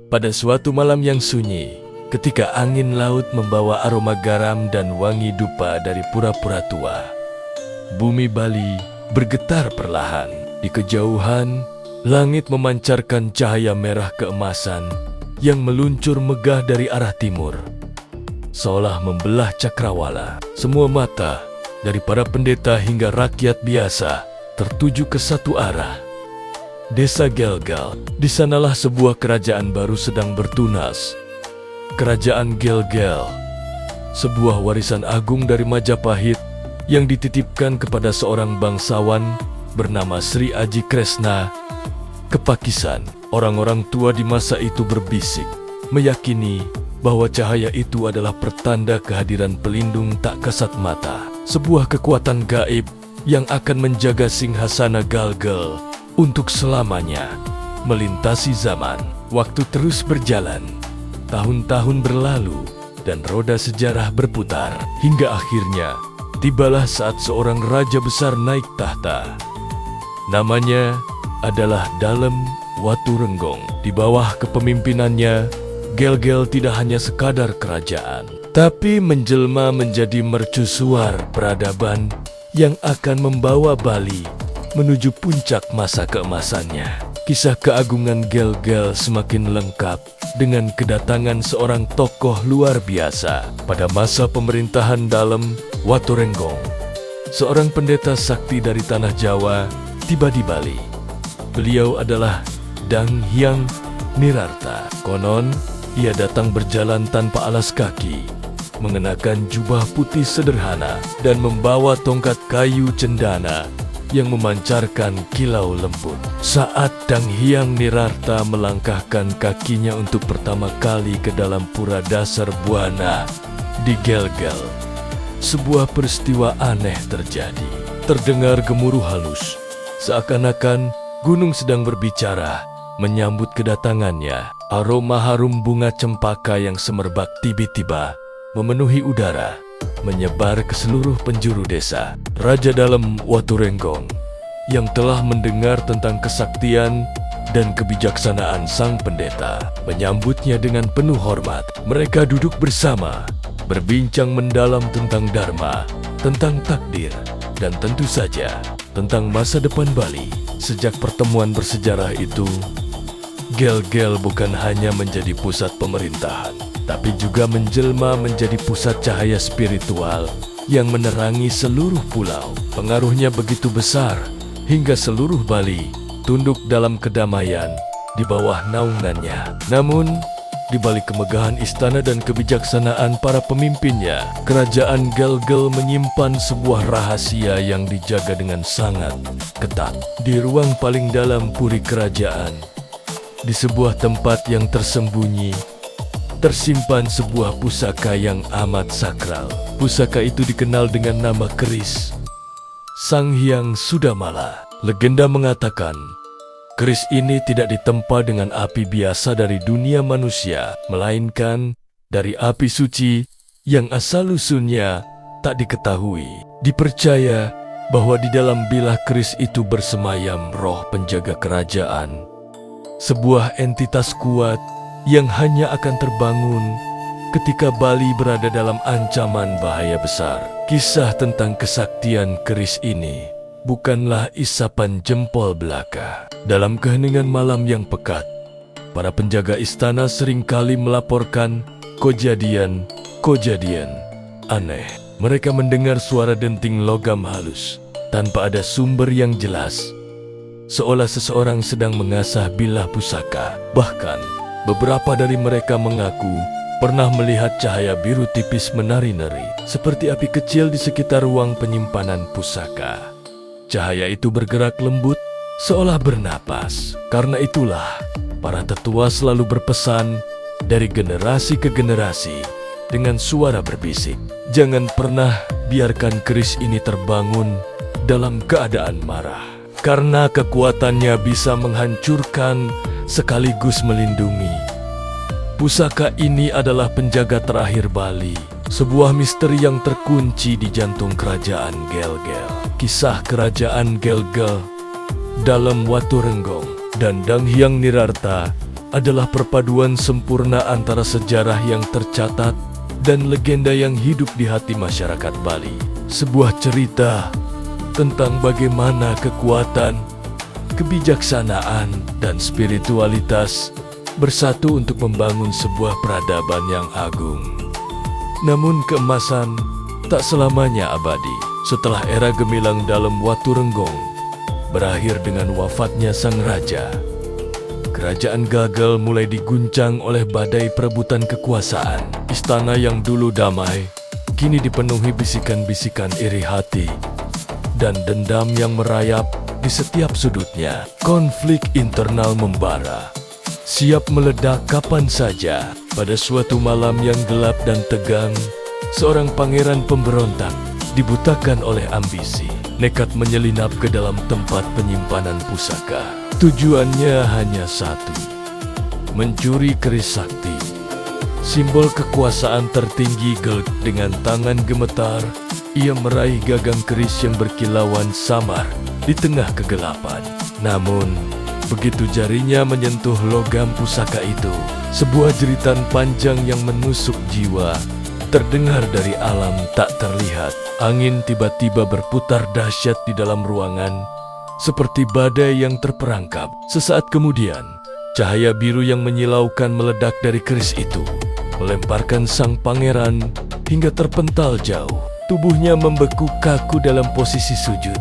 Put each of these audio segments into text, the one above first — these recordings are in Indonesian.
Pada suatu malam yang sunyi, ketika angin laut membawa aroma garam dan wangi dupa dari pura-pura tua, bumi Bali bergetar perlahan. Di kejauhan, langit memancarkan cahaya merah keemasan yang meluncur megah dari arah timur, seolah membelah cakrawala. Semua mata, dari para pendeta hingga rakyat biasa, tertuju ke satu arah. Desa Gelgel. Di sanalah sebuah kerajaan baru sedang bertunas. Kerajaan Gelgel, sebuah warisan agung dari Majapahit yang dititipkan kepada seorang bangsawan bernama Sri Aji Kresna ke Pakisan. Orang-orang tua di masa itu berbisik, meyakini bahwa cahaya itu adalah pertanda kehadiran pelindung tak kasat mata, sebuah kekuatan gaib yang akan menjaga singgasana Gelgel untuk selamanya. Melintasi zaman, waktu terus berjalan, tahun-tahun berlalu, dan roda sejarah berputar, hingga akhirnya tibalah saat seorang raja besar naik tahta. Namanya adalah Dalem Waturenggong. Di bawah kepemimpinannya, Gelgel tidak hanya sekadar kerajaan, tapi menjelma menjadi mercusuar peradaban yang akan membawa Bali menuju puncak masa keemasannya. Kisah keagungan Gelgel semakin lengkap dengan kedatangan seorang tokoh luar biasa pada masa pemerintahan Dalem Waturenggong. Seorang pendeta sakti dari tanah Jawa tiba di Bali. Beliau adalah Dang Hyang Nirarta. Konon, ia datang berjalan tanpa alas kaki, mengenakan jubah putih sederhana, dan membawa tongkat kayu cendana yang memancarkan kilau lembut. Saat Dang Hyang Nirarta melangkahkan kakinya untuk pertama kali ke dalam pura dasar Buana di Gelgel, sebuah peristiwa aneh terjadi. Terdengar gemuruh halus, seakan-akan gunung sedang berbicara menyambut kedatangannya. Aroma harum bunga cempaka yang semerbak tiba-tiba memenuhi udara, menyebar ke seluruh penjuru desa. Raja Dalem Waturenggong yang telah mendengar tentang kesaktian dan kebijaksanaan sang pendeta menyambutnya dengan penuh hormat. Mereka duduk bersama, berbincang mendalam tentang dharma, tentang takdir, dan tentu saja tentang masa depan Bali. Sejak pertemuan bersejarah itu, Gelgel bukan hanya menjadi pusat pemerintahan, tapi juga menjelma menjadi pusat cahaya spiritual yang menerangi seluruh pulau. Pengaruhnya begitu besar hingga seluruh Bali tunduk dalam kedamaian di bawah naungannya. Namun, di balik kemegahan istana dan kebijaksanaan para pemimpinnya, kerajaan Gelgel menyimpan sebuah rahasia yang dijaga dengan sangat ketat. Di ruang paling dalam puri kerajaan, di sebuah tempat yang tersembunyi, tersimpan sebuah pusaka yang amat sakral. Pusaka itu dikenal dengan nama keris Sang Hyang Sudamala. Legenda mengatakan, keris ini tidak ditempa dengan api biasa dari dunia manusia, melainkan dari api suci yang asal-usulnya tak diketahui. Dipercaya bahwa di dalam bilah keris itu bersemayam roh penjaga kerajaan, sebuah entitas kuat yang hanya akan terbangun ketika Bali berada dalam ancaman bahaya besar. Kisah tentang kesaktian keris ini bukanlah isapan jempol belaka. Dalam keheningan malam yang pekat, para penjaga istana seringkali melaporkan kejadian aneh. Mereka mendengar suara denting logam halus tanpa ada sumber yang jelas, seolah seseorang sedang mengasah bilah pusaka. Bahkan, beberapa dari mereka mengaku pernah melihat cahaya biru tipis menari-nari, seperti api kecil di sekitar ruang penyimpanan pusaka. Cahaya itu bergerak lembut, seolah bernapas. Karena itulah, para tetua selalu berpesan dari generasi ke generasi dengan suara berbisik, jangan pernah biarkan keris ini terbangun dalam keadaan marah, karena kekuatannya bisa menghancurkan sekaligus melindungi. Pusaka ini adalah penjaga terakhir Bali, sebuah misteri yang terkunci di jantung kerajaan Gelgel. Kisah kerajaan Gelgel, Dalem Waturenggong, dan Dang Hyang Nirarta adalah perpaduan sempurna antara sejarah yang tercatat dan legenda yang hidup di hati masyarakat Bali. Sebuah cerita tentang bagaimana kekuatan, kebijaksanaan, dan spiritualitas bersatu untuk membangun sebuah peradaban yang agung. Namun keemasan tak selamanya abadi. Setelah era gemilang dalam Waturenggung berakhir dengan wafatnya sang raja, kerajaan gagal mulai diguncang oleh badai perebutan kekuasaan. Istana yang dulu damai kini dipenuhi bisikan-bisikan iri hati dan dendam yang merayap di setiap sudutnya. Konflik internal membara, siap meledak kapan saja. Pada suatu malam yang gelap dan tegang, seorang pangeran pemberontak dibutakan oleh ambisi, nekat menyelinap ke dalam tempat penyimpanan pusaka. Tujuannya hanya satu, mencuri keris sakti, simbol kekuasaan tertinggi. Dengan tangan gemetar, ia meraih gagang keris yang berkilauan samar di tengah kegelapan. Namun, begitu jarinya menyentuh logam pusaka itu, sebuah jeritan panjang yang menusuk jiwa terdengar dari alam tak terlihat. Angin tiba-tiba berputar dahsyat di dalam ruangan, seperti badai yang terperangkap. Sesaat kemudian, cahaya biru yang menyilaukan meledak dari keris itu, melemparkan sang pangeran hingga terpental jauh. Tubuhnya membeku kaku dalam posisi sujud.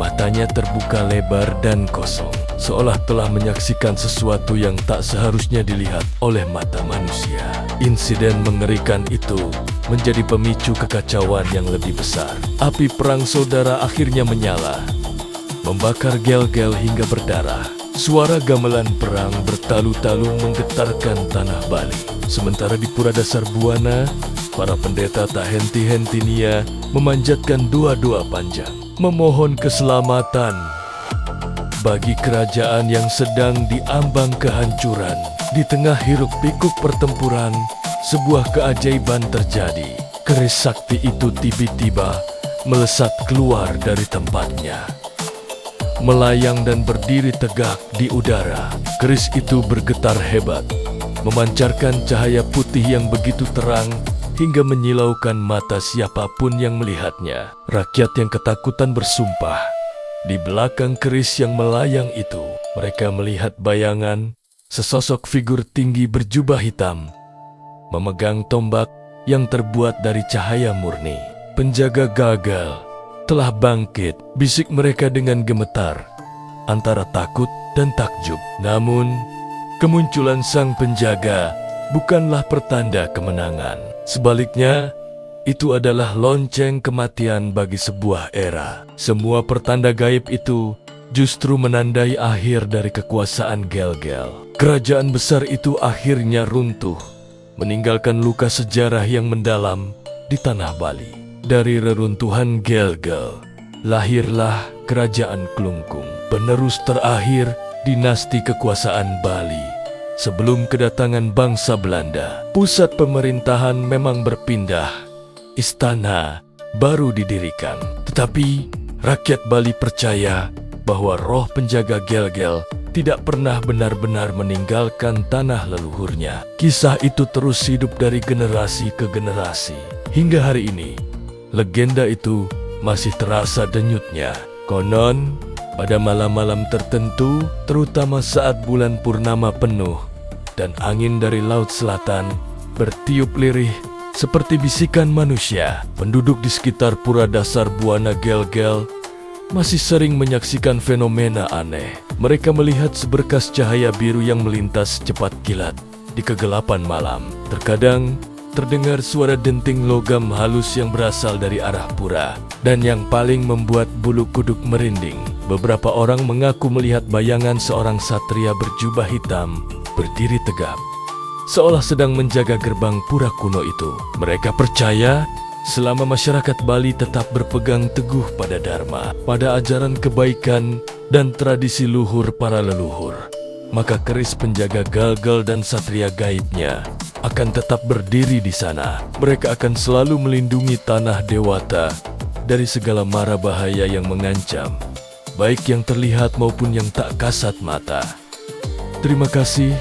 Matanya terbuka lebar dan kosong, seolah telah menyaksikan sesuatu yang tak seharusnya dilihat oleh mata manusia. Insiden mengerikan itu menjadi pemicu kekacauan yang lebih besar. Api perang saudara akhirnya menyala, membakar Gel-Gel hingga berdarah. Suara gamelan perang bertalu-talu menggetarkan tanah Bali. Sementara di Pura Dasar Buana, para pendeta tak henti-henti nia memanjatkan doa-doa panjang, memohon keselamatan bagi kerajaan yang sedang diambang kehancuran. Di tengah hiruk-pikuk pertempuran, sebuah keajaiban terjadi. Keris sakti itu tiba-tiba melesat keluar dari tempatnya, melayang dan berdiri tegak di udara. Keris itu bergetar hebat, memancarkan cahaya putih yang begitu terang hingga menyilaukan mata siapapun yang melihatnya. Rakyat yang ketakutan bersumpah. Di belakang keris yang melayang itu, mereka melihat bayangan sesosok figur tinggi berjubah hitam, memegang tombak yang terbuat dari cahaya murni. Penjaga gagal telah bangkit, bisik mereka dengan gemetar, antara takut dan takjub. Namun, kemunculan sang penjaga bukanlah pertanda kemenangan. Sebaliknya, itu adalah lonceng kematian bagi sebuah era. Semua pertanda gaib itu justru menandai akhir dari kekuasaan Gel-Gel. Kerajaan besar itu akhirnya runtuh, meninggalkan luka sejarah yang mendalam di tanah Bali. Dari reruntuhan Gel-Gel, lahirlah Kerajaan Klungkung, penerus terakhir dinasti kekuasaan Bali. Sebelum kedatangan bangsa Belanda, pusat pemerintahan memang berpindah. Istana baru didirikan. Tetapi rakyat Bali percaya bahwa roh penjaga Gel-Gel tidak pernah benar-benar meninggalkan tanah leluhurnya. Kisah itu terus hidup dari generasi ke generasi. Hingga hari ini, legenda itu masih terasa denyutnya. Konon, pada malam-malam tertentu, terutama saat bulan purnama penuh dan angin dari laut selatan bertiup lirih seperti bisikan manusia, penduduk di sekitar Pura Dasar Buana Gel-Gel masih sering menyaksikan fenomena aneh. Mereka melihat seberkas cahaya biru yang melintas cepat kilat di kegelapan malam. Terkadang terdengar suara denting logam halus yang berasal dari arah pura, dan yang paling membuat bulu kuduk merinding, beberapa orang mengaku melihat bayangan seorang satria berjubah hitam berdiri tegap, seolah sedang menjaga gerbang pura kuno itu. Mereka percaya selama masyarakat Bali tetap berpegang teguh pada Dharma, pada ajaran kebaikan dan tradisi luhur para leluhur, maka keris penjaga Gel-Gel dan satria gaibnya akan tetap berdiri di sana. Mereka akan selalu melindungi tanah Dewata dari segala mara bahaya yang mengancam, baik yang terlihat maupun yang tak kasat mata. Terima kasih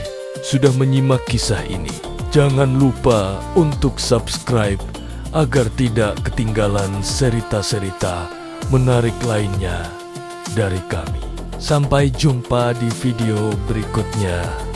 sudah menyimak kisah ini. Jangan lupa untuk subscribe agar tidak ketinggalan cerita-cerita menarik lainnya dari kami. Sampai jumpa di video berikutnya.